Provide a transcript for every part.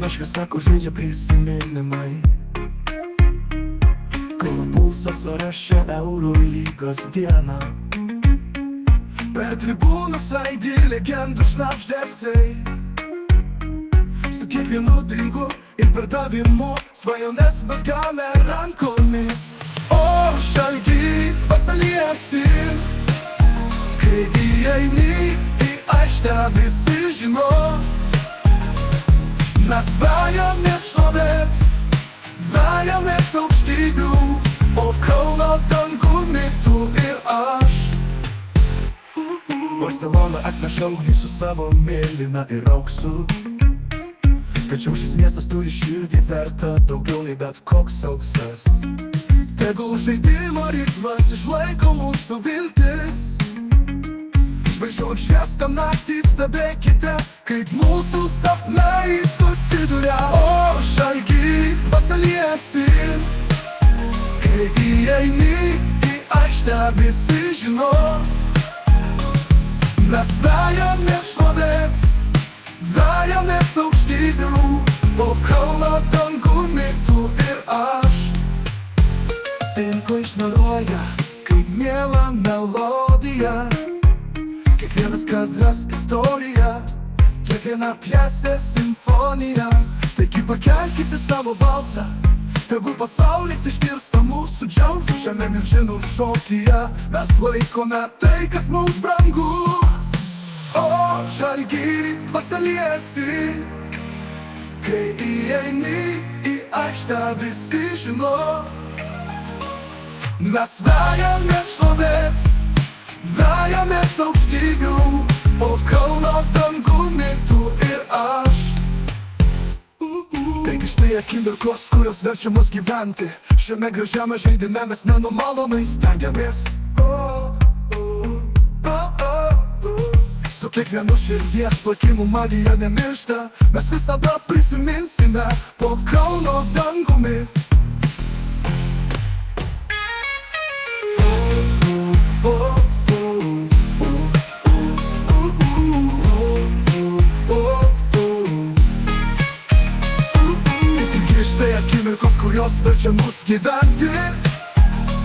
Kiekviena šviesa, kur žaidžia prisiminimai. Kauno pulsas ore šią Eurolygos dieną. Per tribūnus aidi legendų šnabždesiai. Su kiekvienu drinku ir perdavimu svajones mes gavome rankomis. O Žalgiry pasaliesi, kai įeini į aikštę, visi žino. Mes vejamės šlovės, vejamės aukštybių, o Kauno dangumi tu ir aš. Barcelona atneša ugnį su savo mėlyna ir auksu. Tačiau šis miestas turi širdį vertą daugiau nei bet koks auksas. Tegul žaidimo ritmas išlaiko mūsų viltis. Žvaigždžių apšviestą naktį stebėkite, kaip mūsų sapnai susiduria. O Žalgiry pasaliesi, kai įeini į aikštę, visi žino. Mes vejamės šlovės, vejamės aukštybių, o Kauno dangumi tu ir aš. Tinko išnaruoja, kaip miela melodija. Kiekvienas kadras istorija, kiekviena pjesė simfonija. Taigi pakelkite savo balsą, tegul pasaulis išgirsta mūsų džiaugsmą. Šiame milžinų šokyje mes laikome tai, kas mums brangu. O Žalgiry pasaliesi, kai įeini į aikštę, visi žino. Mes vejamės šlovės, vejamės aukštybių, o Kauno dangumi tu ir aš. Taigi štai akimirkos, kurios verčia mus gyventi. Šiame gražiame žaidime mes nenumalomai stengiamės. Su kiekvienu širdies plakimu magija nemiršta. Mes visada prisiminsime po Kauno dangumi. Akimirkos, kurios verčia mus gyventi.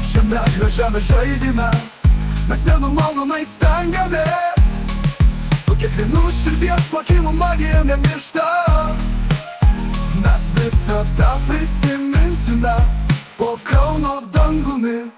Šiame gražiame žaidime mes nenumalomai stengiamės. Su kiekvienu širdies plakimu magija nemiršta. Mes visada prisiminsime po Kauno dangumi.